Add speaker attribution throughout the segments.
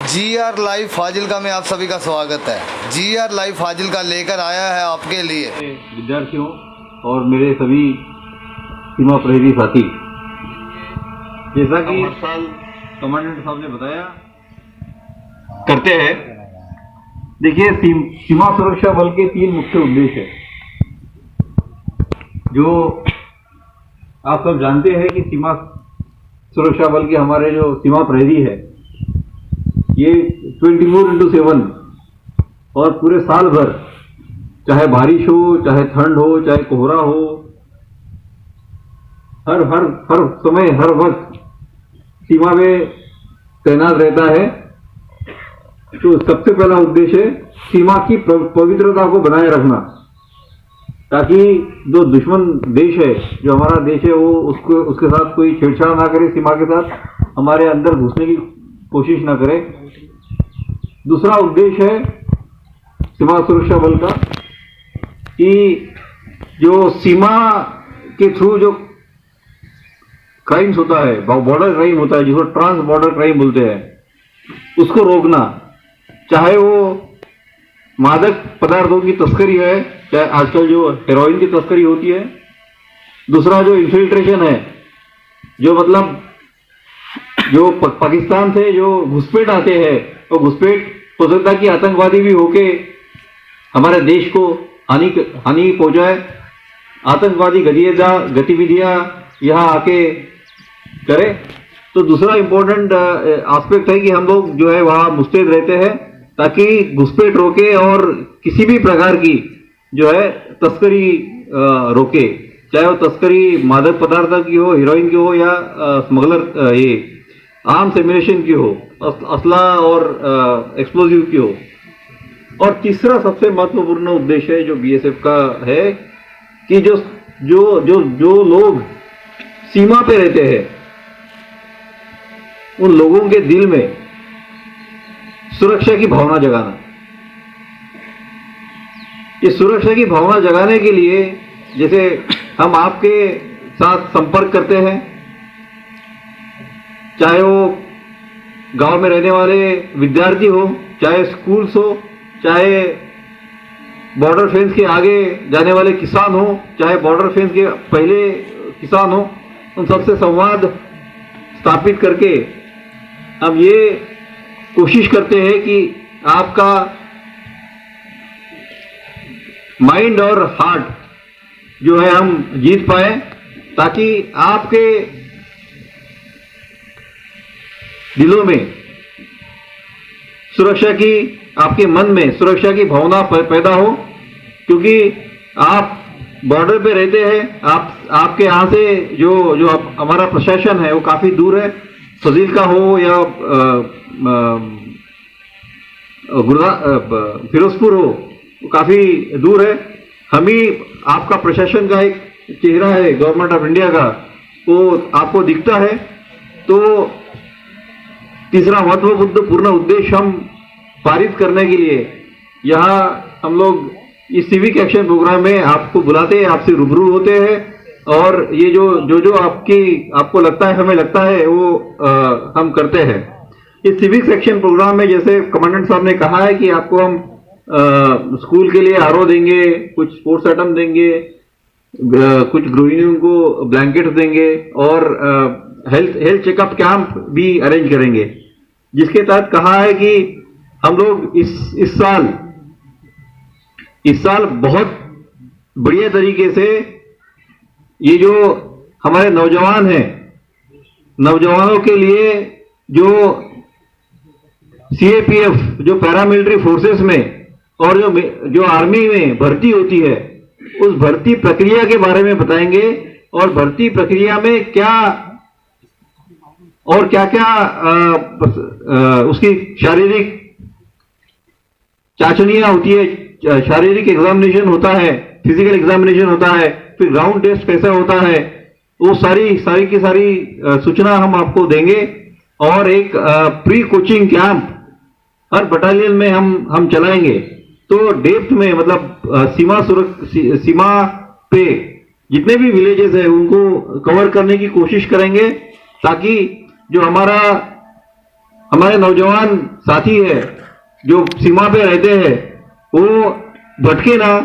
Speaker 1: GR live Fazilka में आप सभी का स्वागत है। GR लाइव फाजिलका लेकर आया है आपके लिए
Speaker 2: विद्यार्थियों और मेरे सभी सीमा प्रहरी साथी, जैसा कि हर साल कमांडेंट साहब ने बताया करते हैं। देखिए, सीमा सुरक्षा बल के 3 मुख्य उद्देश्य हैं जो आप सब जानते हैं कि सीमा सुरक्षा बल के हमारे जो सीमा प्रहरी है ये 24/7 और पूरे साल भर, चाहे बारिश हो, चाहे ठंड हो, चाहे कोहरा हो, हर समय, हर वक्त सीमा में तैनात रहता है। तो सबसे पहला उद्देश्य है सीमा की पवित्रता को बनाए रखना, ताकि जो दुश्मन देश है, जो हमारा देश है, वो उसके साथ कोई छेड़छाड़ ना करे, सीमा के साथ हमारे अंदर घुसने की कोशिश ना करे। दूसरा उद्देश्य है सीमा सुरक्षा बल का कि जो सीमा के थ्रू जो क्राइम्स होता है, बॉर्डर क्राइम होता है, जिसको ट्रांस बॉर्डर क्राइम बोलते हैं, उसको रोकना। चाहे वो मादक पदार्थों की तस्करी है, चाहे आजकल जो हेरोइन की तस्करी होती है। दूसरा जो इन्फिल्ट्रेशन है, जो मतलब जो पाकिस्तान से जो घुसपैठ आते हैं, वो घुसपैठ हो सकता है कि आतंकवादी भी होके हमारे देश को हानि पहुंचाए, आतंकवादी गतिविधियां यहाँ आके करे। तो दूसरा इंपॉर्टेंट एस्पेक्ट है कि हम लोग जो है वहाँ मुस्तैद रहते हैं, ताकि घुसपैठ रोके और किसी भी प्रकार की जो है तस्करी रोके, चाहे वो तस्करी मादक पदार्थ की हो, हीरोइन की हो, या स्मगलर ये आर्म्स एम्यूनेशन की हो, असला और एक्सप्लोजिव की हो। और तीसरा सबसे महत्वपूर्ण उद्देश्य है जो बीएसएफ का है कि जो लोग सीमा पे रहते हैं, उन लोगों के दिल में सुरक्षा की भावना जगाना। ये सुरक्षा की भावना जगाने के लिए जैसे हम आपके साथ संपर्क करते हैं, चाहे वो गांव में रहने वाले विद्यार्थी हो, चाहे स्कूल्स हो, चाहे बॉर्डर फेंस के आगे जाने वाले किसान हो, चाहे बॉर्डर फेंस के पहले किसान हो, उन सबसे संवाद स्थापित करके हम ये कोशिश करते हैं कि आपका माइंड और हार्ट जो है हम जीत पाए, ताकि आपके दिलों में सुरक्षा की, आपके मन में सुरक्षा की भावना पैदा हो। क्योंकि आप बॉर्डर पे रहते हैं, आपके यहाँ से जो हमारा प्रशासन है वो काफी दूर है, फजीलका हो या फिरोजपुर हो, वो काफी दूर है। हम ही आपका प्रशासन का एक चेहरा है, गवर्नमेंट ऑफ इंडिया का, वो आपको दिखता है। तो तीसरा महत्वपूर्ण उद्देश्य हम पारित करने के लिए यहाँ हम लोग इस सिविक एक्शन प्रोग्राम में आपको बुलाते हैं, आपसे रूबरू होते हैं, और ये जो आपको लगता है, हमें लगता है, वो हम करते हैं। इस सिविक एक्शन प्रोग्राम में जैसे कमांडेंट साहब ने कहा है कि आपको हम स्कूल के लिए आरओ देंगे, कुछ स्पोर्ट्स आइटम देंगे, कुछ गृहिणियों को ब्लैंकेट्स देंगे, और हेल्थ चेकअप कैंप भी अरेंज करेंगे, जिसके तहत कहा है कि हम लोग इस साल बहुत बढ़िया तरीके से ये जो हमारे नौजवान हैं, नौजवानों के लिए जो सीएपीएफ, जो पैरामिलिट्री फोर्सेस में और जो आर्मी में भर्ती होती है, उस भर्ती प्रक्रिया के बारे में बताएंगे, और भर्ती प्रक्रिया में क्या उसकी शारीरिक चाचनियां होती है, शारीरिक एग्जामिनेशन होता है, फिजिकल एग्जामिनेशन होता है, फिर ग्राउंड टेस्ट कैसा होता है, वो सारी की सारी सूचना हम आपको देंगे। और एक प्री कोचिंग कैंप हर बटालियन में हम चलाएंगे। तो डेप्थ में मतलब सीमा पे जितने भी विलेजेस है उनको कवर करने की कोशिश करेंगे, ताकि जो हमारा हमारे नौजवान साथी है जो सीमा पे रहते हैं, वो भटके ना,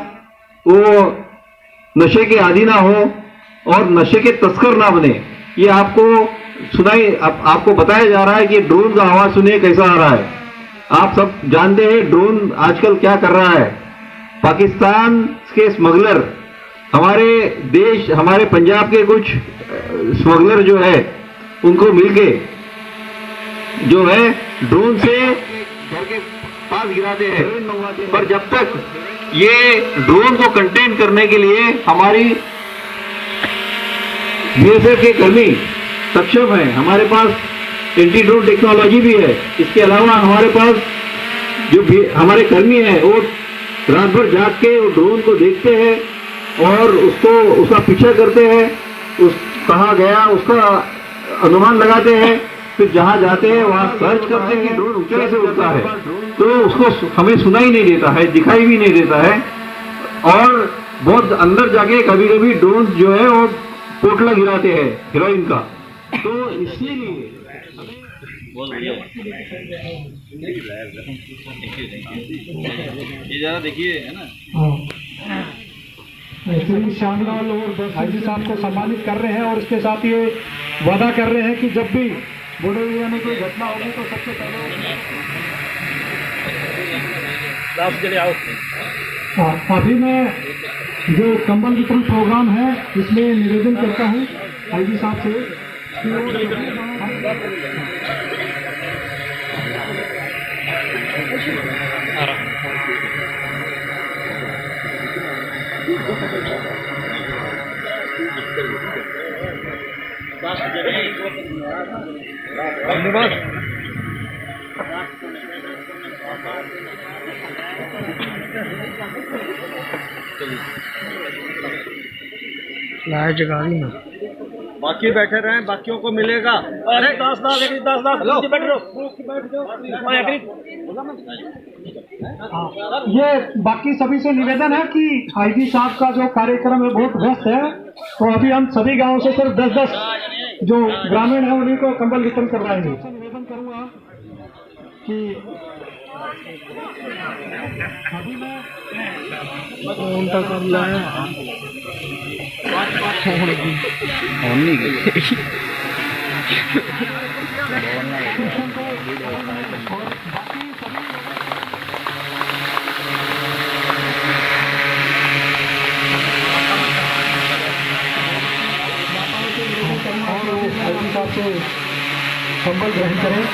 Speaker 2: वो नशे के आदी ना हो और नशे के तस्कर ना बने। ये आपको बताया जा रहा है कि ड्रोन का आवाज सुनिए कैसा आ रहा है। आप सब जानते हैं ड्रोन आजकल क्या कर रहा है। पाकिस्तान के स्मगलर, हमारे देश, हमारे पंजाब के कुछ स्मगलर जो है, उनको मिलके जो है ड्रोन से घर के पास गिराते हैं। पर जब तक ये ड्रोन को कंटेन करने के लिए हमारी बीएसएफ के कर्मी सक्षम है, हमारे पास एंटी ड्रोन टेक्नोलॉजी भी है। इसके अलावा हमारे पास जो भी हमारे कर्मी हैं वो रात भर जाग के वो ड्रोन को देखते हैं और उसका पीछा करते हैं, कहाँ गया उसका अनुमान लगाते हैं, फिर जहां जाते हैं वहां सर्च करते हैं कि ड्रोन ऊंचाई से उड़ता है तो उसको हमें सुनाई नहीं देता है, दिखाई भी नहीं देता है। और बहुत अंदर जाके कभी कभी ड्रोन जो है वो पोटला गिराते हैं हीरोइन का। तो इसीलिए
Speaker 3: ये जरा देखिए, है ना,
Speaker 4: ऐसे ही श्यामलाल और हाजी साहब को सम्मानित कर रहे हैं और इसके साथ ये वादा कर रहे हैं कि जब भी बोडो एरिया में कोई घटना होगी तो सबसे पहले अभी मैं जो कंबल वितरण प्रोग्राम है इसमें निवेदन करता हूँ हाजी साहब से कि जगह में
Speaker 3: बाकी बैठे रहे, बाकियों को मिलेगा। अरे 10 बैठ
Speaker 4: ये बाकी सभी से निवेदन है कि आईजी साहब का जो कार्यक्रम है बहुत व्यस्त है, तो अभी हम सभी गांवों से सिर्फ 10-10 जो ग्रामीण है उन्हीं को कंबल वितरण करवाएंगे। निवेदन करूंगा कि अभी मैं उनका कमला है से कंबल ग्रहण करें।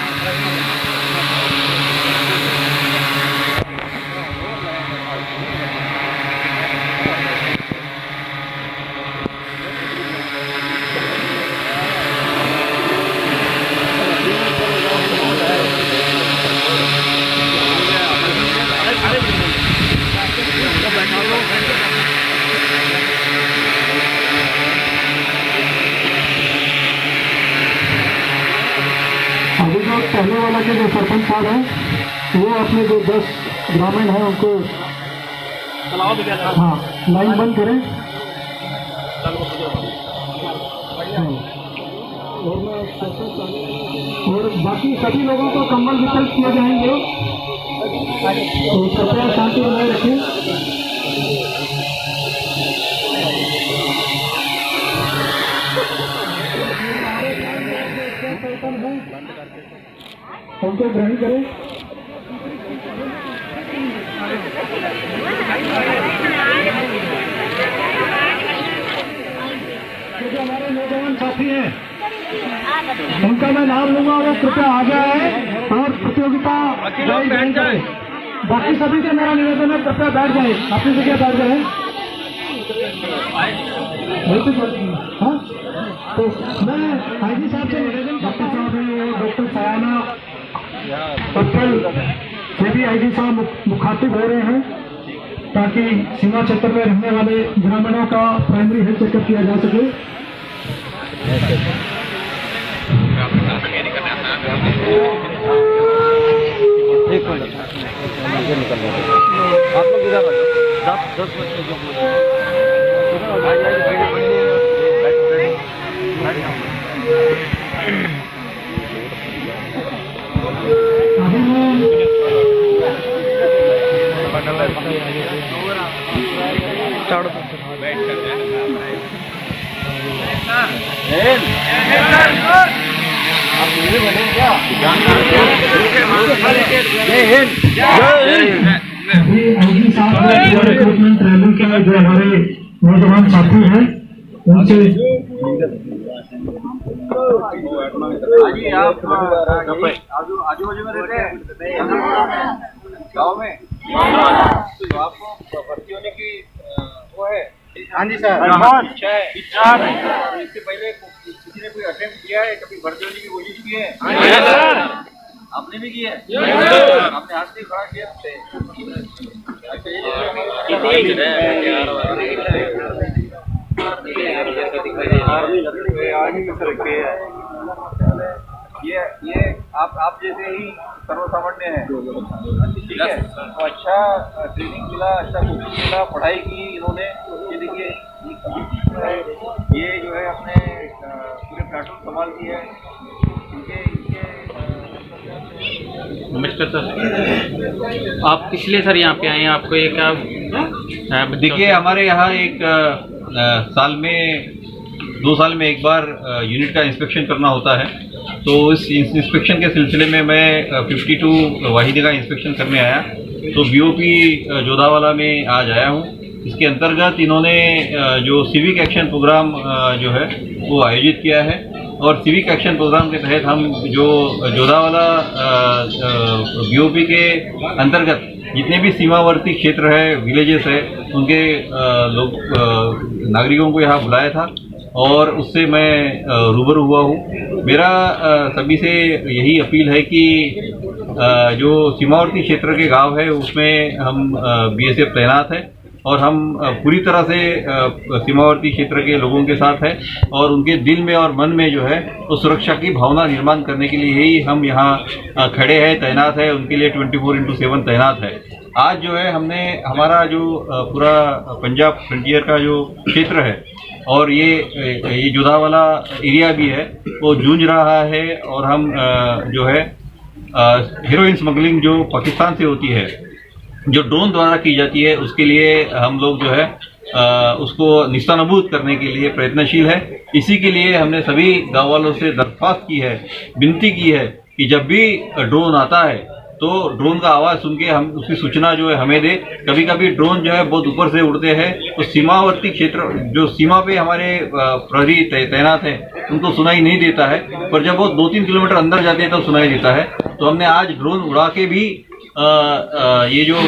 Speaker 4: पहले वाला के जो सरपंच साहब हैं वो अपने जो 10 ग्रामीण हैं उनको हाँ लाइन बंद करें। और बाकी सभी लोगों को कंबल वितरित किए जाएंगे, तो कृपया शांति बनाए रखें। उनको ग्रहण करें। जो हमारे नौजवान साथी हैं उनका मैं नाम लूंगा, वो कृपया आ जाए और प्रतियोगिता बैठ जाए। बाकी सभी से मेरा निवेदन है कृपया बैठ जाए, अपनी जगह बैठ जाए। हाँ, तो मैं आईजी साहब से निवेदन करता हूँ, डॉक्टर सयाना पत्थल से भी आईजी साहब मुखातिब हो रहे हैं ताकि सीमा क्षेत्र में रहने वाले ग्रामीणों का प्राइमरी हेल्थ चेकअप किया जा सके। आप लोग इधर आ जाओ, 10 बच्चे अभी आईजी साहब रिक्रूटमेंट रैली के जो हमारे नौजवान साथी हैं उनसे
Speaker 3: आजू बाजू में रहते हैं गाँव में, तो आपको भर्ती होने की वो है? हाँ जी सर, इच्छा है। इससे पहले किसी ने कोई अटेम्प्ट किया है, कभी भर्ती होने की कोशिश की है? सर आपने भी की है? आपने हाथ से खड़ा किया? ये आप जैसे ही सर्वसामान्य है, ठीक है, तो अच्छा ट्रेनिंग मिला, अच्छा कोचिंग मिला, पढ़ाई की इन्होंने। ये देखिए ये जो है अपने पूरे प्लेटफॉर्म संभालती है।
Speaker 5: नमस्कार सर, आप किस लिए सर यहाँ पे आए हैं? आपको ये क्या
Speaker 6: देखिए, हमारे यहाँ एक साल में 2 साल में एक बार यूनिट का इंस्पेक्शन करना होता है। तो इस इंस्पेक्शन के सिलसिले में मैं 52 वाहिनी का इंस्पेक्शन करने आया। तो बीओपी जोधावाला में आज आया हूँ। इसके अंतर्गत इन्होंने जो सिविक एक्शन प्रोग्राम जो है वो आयोजित किया है, और सिविक एक्शन प्रोग्राम के तहत हम जो जोधावाला बीओपी के अंतर्गत जितने भी सीमावर्ती क्षेत्र है, विलेजेस है, उनके लोग नागरिकों को यहाँ बुलाया था और उससे मैं रूबरू हुआ हूँ। मेरा सभी से यही अपील है कि जो सीमावर्ती क्षेत्र के गांव है उसमें हम बीएसएफ तैनात है, और हम पूरी तरह से सीमावर्ती क्षेत्र के लोगों के साथ है, और उनके दिल में और मन में जो है वो सुरक्षा की भावना निर्माण करने के लिए ही हम यहाँ खड़े हैं, तैनात है, उनके लिए 24/7 तैनात है। आज जो है हमने हमारा जो पूरा पंजाब फ्रंटियर का जो क्षेत्र है और ये जोधावाला एरिया भी है वो जूझ रहा है, और हम जो है हेरोइन स्मगलिंग जो पाकिस्तान से होती है, जो ड्रोन द्वारा की जाती है, उसके लिए हम लोग जो है उसको निस्तानाबूद करने के लिए प्रयत्नशील है। इसी के लिए हमने सभी गाँव वालों से दरख्वास्त की है, विनती की है कि जब भी ड्रोन आता है तो ड्रोन का आवाज़ सुन के हम उसकी सूचना जो है हमें दे। कभी कभी ड्रोन जो है बहुत ऊपर से उड़ते हैं, तो सीमावर्ती क्षेत्र जो सीमा पे हमारे प्रहरी तैनात हैं उनको सुनाई नहीं देता है, पर जब वो 2-3 किलोमीटर अंदर जाते हैं तब सुनाई देता है। तो हमने आज ड्रोन उड़ा के भी ये जो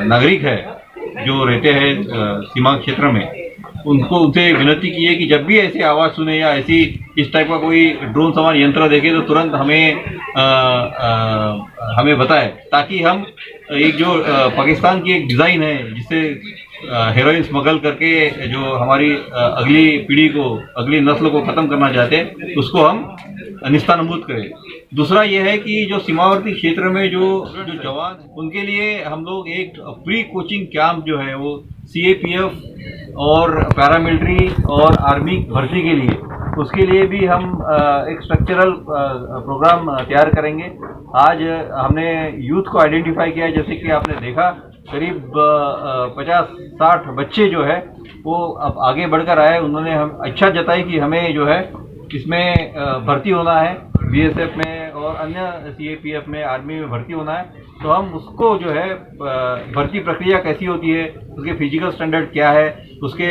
Speaker 6: नागरिक है जो रहते हैं सीमा क्षेत्र में, उनसे विनती की है कि जब भी ऐसी आवाज़ सुने या ऐसी इस टाइप का कोई ड्रोन समान यंत्र देखे तो तुरंत हमें बताए, ताकि हम एक जो पाकिस्तान की एक डिज़ाइन है जिससे हेरोइन स्मगल करके जो हमारी अगली पीढ़ी को, अगली नस्ल को ख़त्म करना चाहते हैं, उसको हम निस्तानाबूद करें। दूसरा यह है कि जो सीमावर्ती क्षेत्र में जो जवान, उनके लिए हम लोग एक प्री कोचिंग कैंप जो है वो सीएपीएफ और पैरामिलिट्री और आर्मी भर्ती के लिए, उसके लिए भी हम एक स्ट्रक्चरल प्रोग्राम तैयार करेंगे। आज हमने यूथ को आइडेंटिफाई किया है, जैसे कि आपने देखा करीब 50-60 बच्चे जो है वो अब आगे बढ़कर आए। उन्होंने हम इच्छा जताई कि हमें जो है इसमें भर्ती होना है, बीएसएफ में और अन्य सीएपीएफ में, आर्मी में भर्ती होना है। तो हम उसको जो है भर्ती प्रक्रिया कैसी होती है, उसके फिजिकल स्टैंडर्ड क्या है, उसके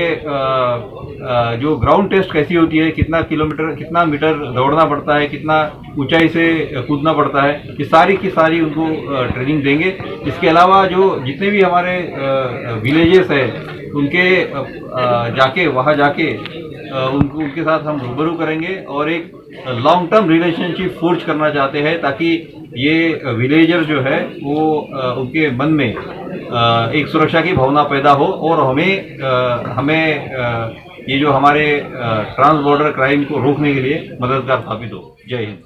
Speaker 6: जो ग्राउंड टेस्ट कैसी होती है, कितना मीटर दौड़ना पड़ता है, कितना ऊंचाई से कूदना पड़ता है, ये सारी की सारी उनको ट्रेनिंग देंगे। इसके अलावा जो जितने भी हमारे विलेजेस है उनके वहाँ जाके उनके साथ हम रूबरू करेंगे और एक लॉन्ग टर्म रिलेशनशिप फोर्ज करना चाहते हैं, ताकि ये विलेजर जो है वो उनके मन में एक सुरक्षा की भावना पैदा हो, और हमें ये जो हमारे ट्रांस बॉर्डर क्राइम को रोकने के लिए मददगार साबित हो। जय हिंद।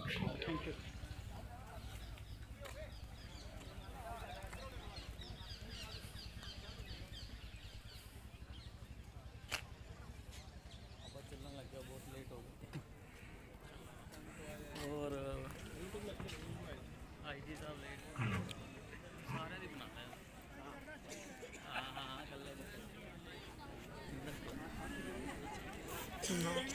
Speaker 4: जिंदाबाद